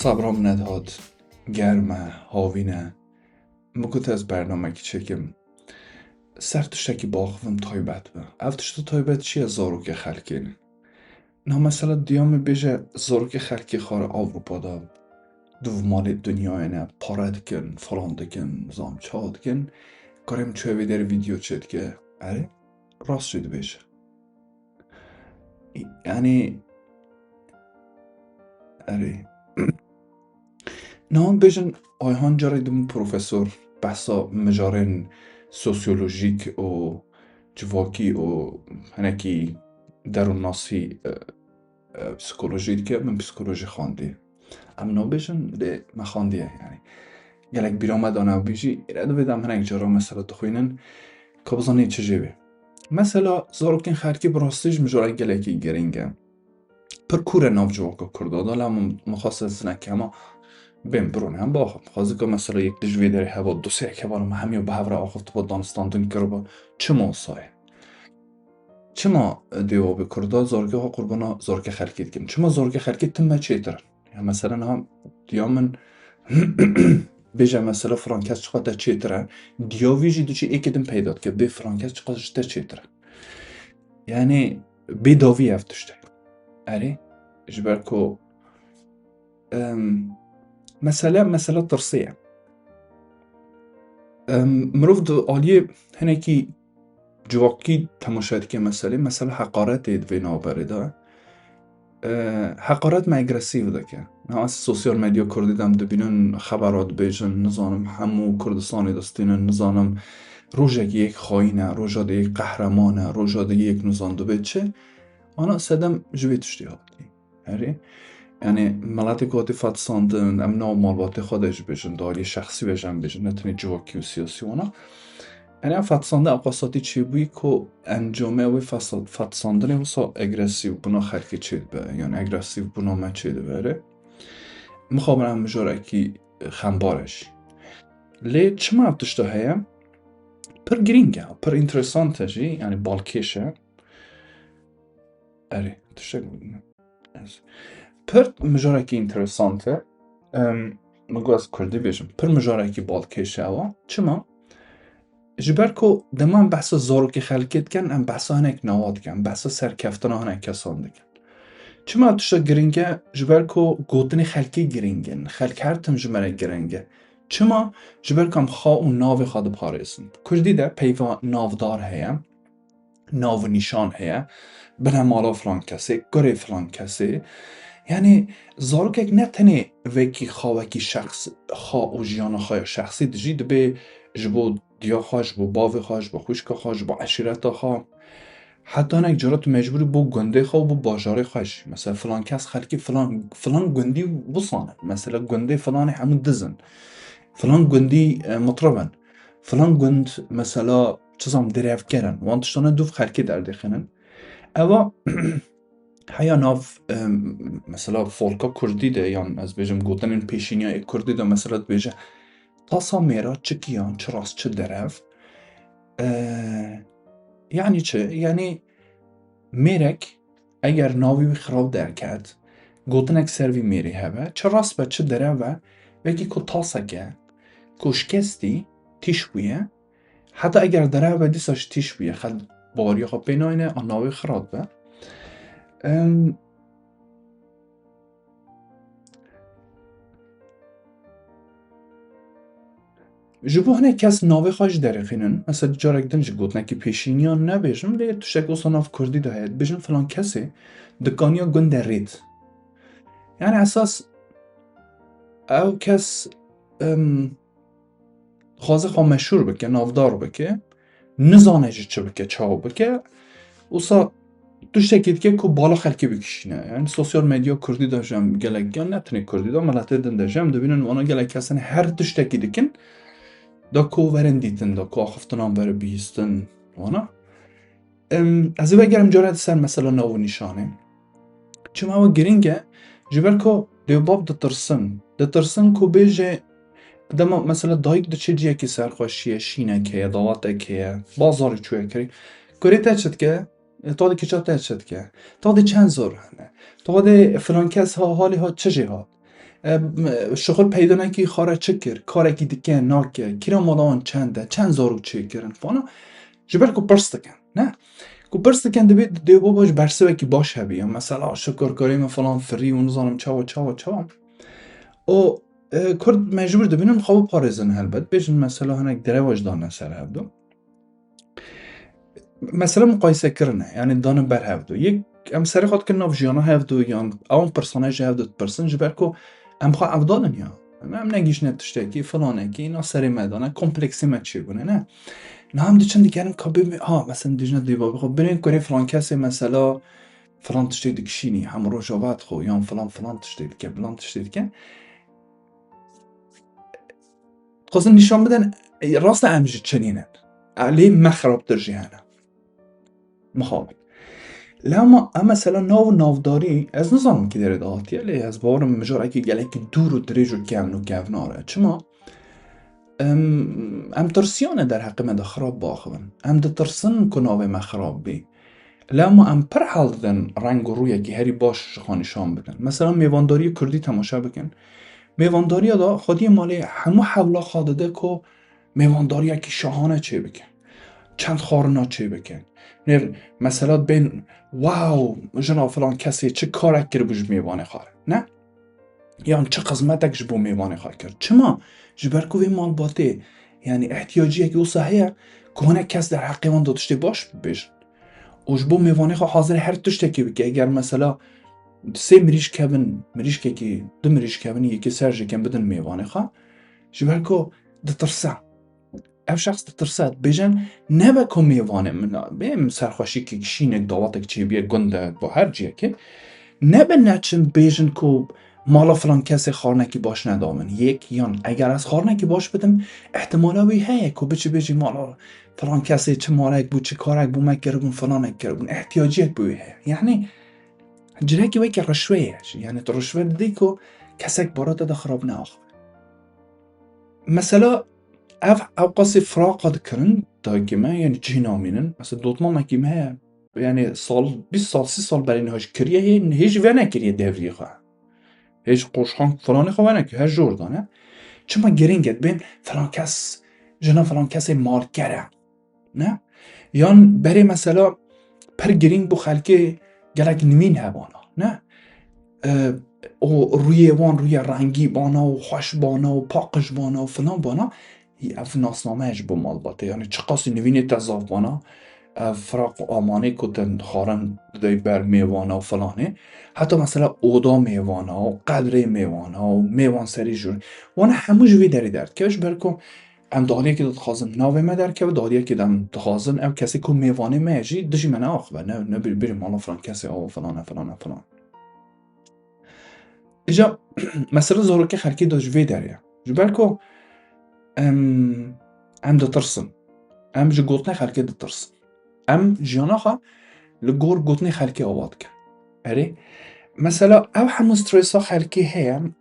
صبرم نداد گرمه هاوینه مگوت از برنامه که چکم سر تشتکی باخفم تایبت به افتشتا تایبت چیه زاروک خلکین نه مثلا دیام بیجه زاروک خلکی خار آوروپا دا دو مال دنیا نه پاره دکن فلان دکن زام چا دکن کارم چوی در ویدیو چید که اره راست شد بیشه یعنی اره نه بیشن آیهان جاری دم پروفسور بحثا مجارن سوسیولوژیک و جواکی و هنکی درون ناسی پسیکولوژی که من پسیکولوژی خواندی اما نه بیشن ده ما خواندیه یعنی گلک بیرامد آنها بیشی ایراد بدم هنک جارا مثلا دخوینن که بزنی چه جیبه مثلا زاروکین خرکی براستیج مجاری گلکی گرینگه پر کور ناف جواکا کرده دالا مخصص نکه اما بیم برونه هم باخم خوازی که مثلا یک دجوی داری هوا دو سه که بارم همیو به هفره آخفت با دانستان دون کرده با چما سایه چما دیو به کرده زارگه ها قربانا زارگه خلکید کم چما زارگه خلکید تمه چه ترن یا مثلا هم دیامن بیجه مثلا فرانکست چقدر چه ترن دیاویجی دو چی ایک دم پیداد که به فرانکست چقدر چه ترن یعنی به داوی افتشته اری جبر کو مثلا ترسیه مروف دو آلیه هنکی جواکی تماشاید که مثلا حقارت اید وی نابره دا حقارت ما اگرسیو ده که نه از سوسیال مدیا کردیدم دبینن خبرات بیجن نزانم همو کردستانی دستینن نزانم روژه که یک خواهینه روژه ده یک قهرمانه روژه ده یک نزانده بیچه آنا سدم جوی تشتی هاتی هری یعنی ملت که فات ساندن ام ناو مالبات خودش بیشن داری شخصی بیشن نتونی جواکی و سیاسی وانا یعنی ام فات سانده اقاساتی چی بوی که انجامه وی فات ساندنه وسا اگرسیو بنا خلقی چید به یعنی اگرسیو بنا ما چیده بره مخابرم مجاره که خمبارش لی چما افتشتا هیا پر گرینگه پر انترسانته جی یعنی بالکیشه اری تشتاق بودنه پر مجاره که انترسانته مگو از کردی بیشم پر مجاره که بالکیشه اوا چما جبر کو دمان بحثا زاروکی خلکید کن ام بحثا هنک نواد کن بحثا سرکفتن هنک کسان دکن چما تشتا گرینگه جبر کو گوتنی خلکی گرینگن خلک هر تم جمره گرینگه چما جبر کم خواه و ناو خواد پاریسن کردی ده پیوا ناودار هیا ناو نشان هیا بنامالا فلان کسی گره فلان کسی یعنی زاروک نه تنه وکی خواهکی شخص خواه و جیان خواه شخصی دجی دبه جبو دیا خواه جبو باو خواه جبو خوشک خواه جبو عشیرت خواه حتی نه جرات مجبوری بو گنده خواه بو باجاره خواه مثلا فلان کس خلکی فلان گندی بسانه مثلا گنده فلان همون دزن فلان گندی مطربن فلان گند مثلا چیزام دریف کرن وانتشتانه دوف خلکی در دخنن اما هیا ناف مثلا فولکا کردی ده یان از بیجم گوتن این پیشینی های کردی ده مثلا بیجه تاسا میرا چه کیان چه راست چه درف یعنی چه؟ یعنی میرک اگر ناوی خراب درکد گوتن اکسر وی میری هبه چه راست به چه درفه وگی که تاسا که کشکستی تیش بویه حتی اگر درفه دیساش تیش بویه خد باری خواب بیناینه آن ناوی خراب به جبو هنه کس ناوی خواهش درخینن مثلا جارک دنج گوتنه که پیشینیان نبیشم لیه توشک اوسا ناف کردی ده هید بیشن فلان کسی دکانیا گن در رید یعنی اساس او کس خوازه خواه مشهور بکه نافدار بکه نزانه چه بکه چاو بکه اوسا توشتکید که بالا خلکی بکشینه یعنی سوسیال مدیا کردی داشتم گلک یا نتنی کردی دا ملته دن داشتم دبینن وانا گلک کسانی هر توشتکی دکن دا کو ورن دیتن دا کو آخفتنان بره بیستن وانا از او اگرم جارت سر مثلا ناو نشانه چون او گرینگه جبر کو دیو باب دترسن کو بیجه دما مثلا دایک دا چه جیه که سرخوشیه شینه که داواته که بازاری چوه کری کاری تچد که تا ده کچاب تچد که تا ده چند زور هنه تا ده فلان کس ها حالی ها چه جه ها شغل پیدا نکی خاره چه کرد کارکی دیگه ناکه کیرا مالان چنده چند زارو چه کردن فانا جبر کو پرستکن نه کو پرستکن دبی دیو باش برسه کی باش هبی مثلا شکرکاری من فلان فری و نظام چاو او کرد مجبور دبینن خواب پارزن هلبت بیشن مثلا هنک دره وجدان سر هبدو مثلا مقایسه کرنه یعنی دانه بر هفدو یک ام سری خود کنه وجیانا هفدو یا اون پرسوناج هفدو پرسن جبر کو ام خواه افضلن یا ام نگیش نتشتکی فلانه کی اینا سری مدانه کمپلکسی مچی بونه نه هم دیچن دیگرم که ببین مثلا دیجنه دیبا بخو برین کنی فلان کسی مثلا فلان تشتی دکشینی هم روشاوات خو یا فلان تشتی که بلان تشتی که خواستن نشان بدن راست امجی چنینه علی مخراب در جهنم مخابل لما مثلا ناوداری از نظام که داره داتی علی از بارم مجار اکی گلک دور و دریج و گوناره چما ام ترسیانه در حق مده خراب باخون ام ده ترسن کناوه ما خراب بی لما ام پر حال دن رنگ و روی که هری باش خانشان بدن مثلا میوانداری کردی تماشا بکن میوانداری دا خودی مالی همو حولا خواده که میوانداری که شاهانه چه بکن چند خارنا چه بکن مثلا بین واو جناب فلان کسی چه کارک کرد بوش میوانه خاره نه یا چه قسمتک جبو میوانه خاره کرد چما جبرکو وی مال باته یعنی احتیاجی که او صحیح که کس در حقی من داشته باش بیش و جبو میوانه خواه حاضر هر تشته که بگه اگر مثلا سه مریش که دو مریش کبن یکی سرجه کن بدن میوانه خواه جبرکو دترسه اف شخص ترسد بیجن نبا که میوانه بیم سرخوشی که شینک داواتک چی بیه گنده با هر جیه که نبا نچن بیجن که مالا فلان کسی خارنکی باش ندامن یک یان اگر از خارنکی باش بدم احتمالا وی هیه که بچه بیجی مالا فلان کسی چه مالک بود چه کارک بود مکر بون فلانک کربون احتیاجیت بوی هیه یعنی جره که وی که رشوه هیش یعنی تو رشوه دی که کسک باراتا دا خراب ناخ مثلا او قاسی فراق قد کرن دا گمه یعنی جینامینن مثلا دوتما مکیمه هیه یعنی سال 20 سال 30 سال برای نهاش کریه هیچ وی نکریه دوری خواه هیچ قوشخان فلانی خواه نکریه هر جور دانه چما گرینگت بین فلان کس جنا فلان کسی مالکره نه یان بری مثلا پر گرینگ بو خلکه گلک نمین هوانا نه روی رنگی بانا و خوش بانا و پاقش بانا و فلان بانا اف ناسنامه اش بو مال باته یعنی چه قاسی نوینی تزاف بانا فراق آمانه کتن خارن دای بر میوانا و فلانه حتی مثلا اودا میوانا و قدره میوانا و میوان سری جور وانا همو جوی داری درد کهش برکن ام دالیه که داد خازن ناوه ما در که و دالیه که دم خازن ام کسی که میوانه میجی دشی من آخ و نه بریم مالا فلان کسی آو فلان ایجا مثلا زورو که خلکی دا جوی داریه جو برکو ام دا ترسن ام جو گوتنه خلکی دا ترسن ام جیانا خواه لگور گوتنه خلکی آواد که اره مثلا او همو سترسا خلکی هیم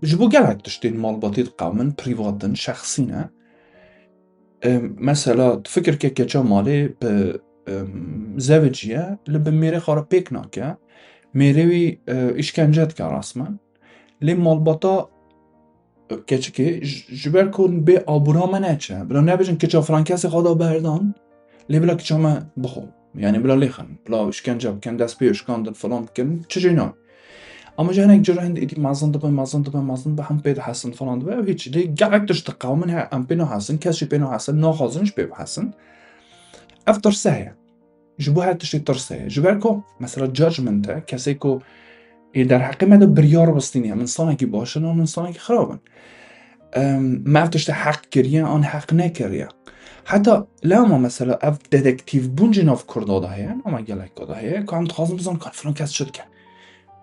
جبو گلک داشتین مال باتید قومن پریواتن شخصی نه مثلا فکر که کچا مالی به زوجیه لبه میره خارا پیک ناکه میره وی اشکنجت که رسمن لی مال باتا کچه که جبر کن به آبورا من اچه بلا نبیجن کچا فرانکسی خدا بردان لی بلا کچا من بخو یعنی بلا لیخن بلا اشکنجه بکن دست بی اشکاندن فلان بکن چه جینا اما جانك جرهند ایدی مازن به هم بید حسن فلان و هیچ دی گلک داشت قومن هم بینو حسن کسی بینو حسن ناخازنش بید حسن اف ترسه جبو هر تشتی ترسه جبر کو مثلا جاجمنت کسی کو در حقی مده بریار بستینی هم انسانه که باشن و انسانه که خرابن ما اف تشتی حق کریه آن حق نکریه حتی لما مثلا اف ددکتیو بونجین اف کرداده هیه اما گلک داده هیه که هم تخوازن بزن کن فلان کس شد که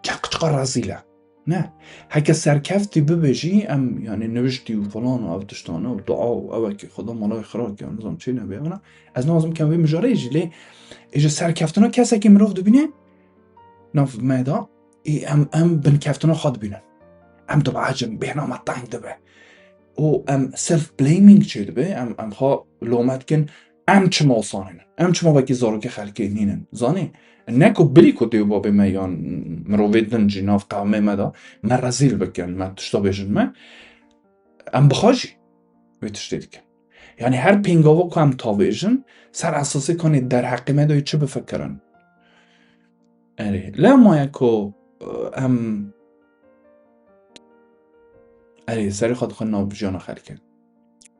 چقدر رزیله نه هکه سرکفتی ببجی ام یعنی نوشتی و فلان و افتشتانه و دعا و اوه که خدا مالای خراک یا نظام چی نبیانه از نازم کم وی مجاره ایجی لی ایجا سرکفتنا کسی که مروف دو بینه ناف میدا ام بن کفتنا خواد بینن ام دو عجم بهنا مطنگ دو به او ام سلف بلیمینگ چی دو به ام خواه لومت کن ام çima osanîne em çima wekî zarokê xelkê nînin zanî ne ku bilî ku dê û babê me yan mirovê din jî nav qewmê me da me rezîl bikin me tişta bêjin me em bixa jî wê tiştê dikin yani her pêngava ku em tavêjin ser esasê kanê derheqê me de çi bifikirin erê lê maye ku em erê serê xwe dixwin nav jiyana xelkê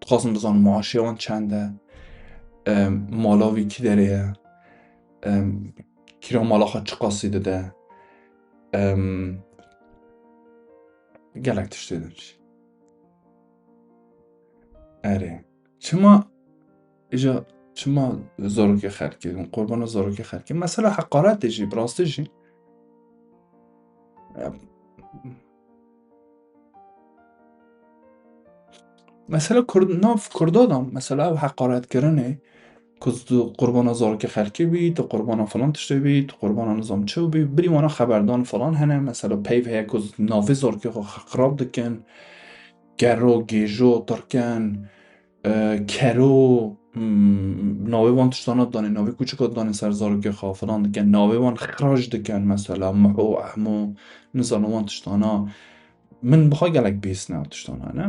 dixwazim bizanim maaşê wan çend e mala wî kî derê ye kîra mala xwe çi qasî dide gelek tiştê din jî erê çima îja çima zarokê xelkê qurbana zarokê xelkê mesela heqaretê jî bi rastî jî mesela nav Kurda da mesela ev heqaretkirinê ku tu qurbana zarokê xelkê bî tu qurbana filan tiştê bî tu qurbana nizam çi bî birî wana xeberdan filan hene mesela peyv heye ku navê zarokê xwe xirab dikin gero gêjo tirkin kero navê wan tiştana danîn navê kûçika danîn ser zarokê xwe filan dikin navê wan xiraj dikin mesela Miho Ehmo nizanim wan tiştana min bixa gelek bîst ne ev tiştan hene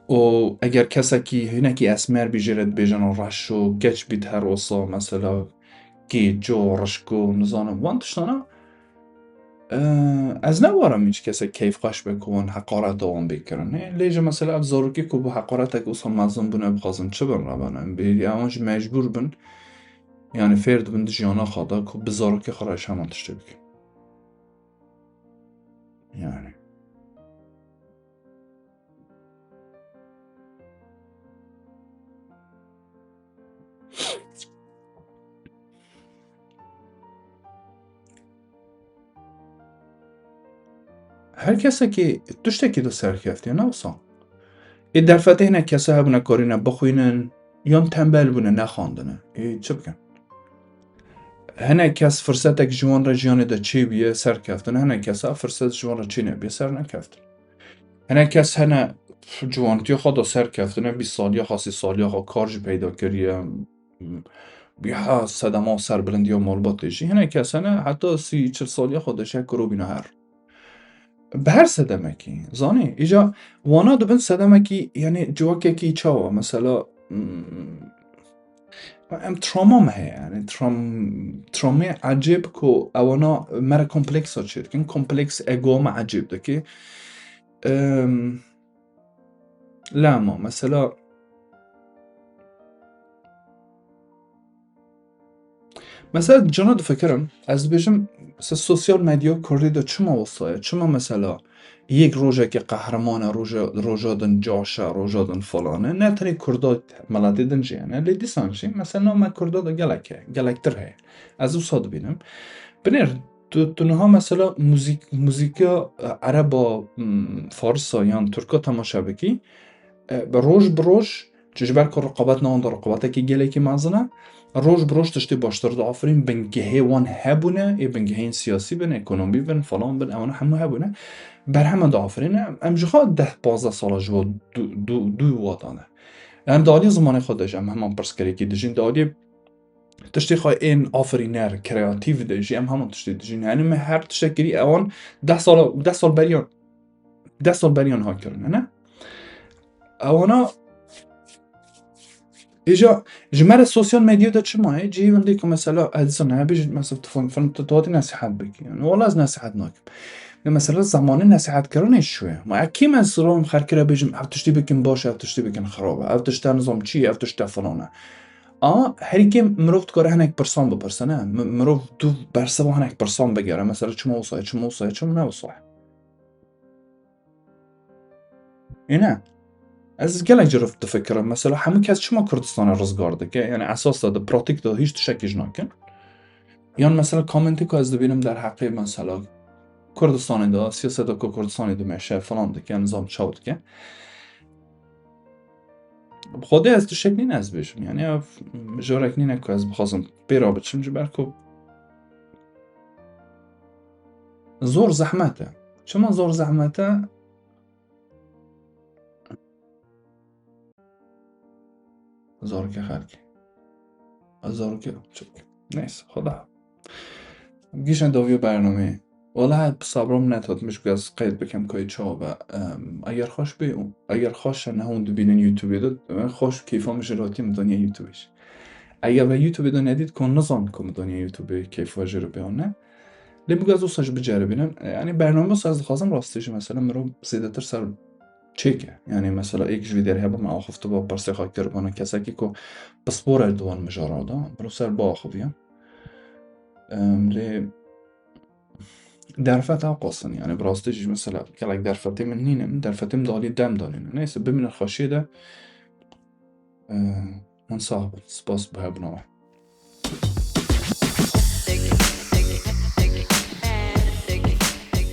û eger kesekî hinekî esmer bî jê re dibêjin reş û geç bît her wisa mesela gêco rişko nizanim wan tiştana ez newarim hiç kesek keyf xweş be ku wan heqareta wan bê kirin lê jî mesela ev zarokê ku bi heqaretek wisa mezin bûne bixwazin çi bin revane em bêriya ewan jî mecbûr bin yani fêr dibin di jiyana xwe de ku bi zarokê xwe re ji heman tiştê bikin yani her kesekî tiştekî di serkeftiye ne wisa ê derfetê hinek kese hebûne karîne bixwînin yan tembel bûne nexwandine ê çi bikin hinek kes firsetek ji wan re jiyanê de çêbûye serkeftin hinek kes ev firset ji wan re çê nebûye sernekeftin hinek kes hene ciwantiya xwe da serkeftine bîst saliya xwe sî saliya xwe kar jî peyda kiriye biha sedema serbilindiya malbatê jî hinek kes hene heta sî çil saliya xwe de şeh kirobîne her bi her sedemekî zanî îja wana dibin sedemekî yani ciwekekî çawa mesela em travma me heye yani travmayê ecêb ku ewana me re kompleksa çê dikin kompleks egoya me ecêb dikê lama mesela cana difikirim ez dibêjim sosyal medya Kurdî de çima wisa ye çima mesela yek rojekê qehreman e roja din caş e roja din filan e ne tenê Kurda meletê din jî hene lê dîsan jî mesela me Kurda da gelek heye gelektir heye ez wisa dibînim binêr tu niha mesela muzîka ereba farsa yan Tirka temaşe bikî roj bi roj ji ber ku riqabet ne wan de riqabetekî gelekî mezin e roj bi roj tiştê baştir diafirîn bingehê wan hebûne ê bingehên siyasî bin ekonomî bin falan bin ewana hemû hebûne berhema diafirîne em ji xwe 10-15 sala ji bo dû watan e em di aliyê zimanê xwe de jî em heman pirsgirêkî dijîn di aliyê tiştê xwe ên afirîner kreatîv de jî em heman tiştê dijîn yani me her tiştekirî ewan 10 sal beriyan ha kirin hene ewana îja ji me re sosyal medyaya de çima ye cihê wendê ku mesela ez dîsa nebêjin mesela tu hatî nesîhet bikî yani wala ez nesîhet nakim mesela zamanê nesîhetkirinê şû ye ma kêm ez rawim xelkê re bêjim ev tiştî bikin baş e ev tiştî bikin xirab e ev tişte nizam çi ye ev tişte filan e ama herî mirov dikare hinek pirsan bipirse ne mirov du bersiva hinek pirsan bigere mesela çima wisa ye çima wisa ye çima ne wisa ye îne ez gelek ciriv difikirim mesela hemû kes çima Kurdistanê rizgar dike yani esas da di pratik de hîç tiştekî ji nakin yan mesela komentê ku ez dibînim derheqê mesela Kurdistanê de siyaseta ku Kurdistanê dimeşe falan dike nizam çaw dike bi xwedê ez tiştek nîne ez bêjim yani ev jarek nîne ku ez bixwazim pêra biçim ji ber ku zor zehmet e çima zor zehmet e هزارك خلقي هزارك چک نیست خدا گیشن داویو برنامه ولی صبرم نتاد مش از قید بکم که چا و اگر خوش به اون اگر خوش نه اون دبینن یوتیوب داد خوش کیفا میشه راتیم دنیا یوتیوبش اگر و یوتیوب دو ندید کن نزان کم دنیا یوتیوب کیفا جرو بیانه لبگو از اوساش بجربینن یعنی برنامه ساز خواستم راستش مثلا مرو زیادتر سر چیکه یعنی مثلا یک ویدیو هبه ما آخفته با برسه خاکتر بانه کسی که بسپور الدوان مجارادا برو سر با آخویم لی درفت قاصن يعني براستيش مثلا كلاك درفتي من هنا درفتي مدالي دم دالين نيس بمن الخشيدة من صاحب سباس بها بنوع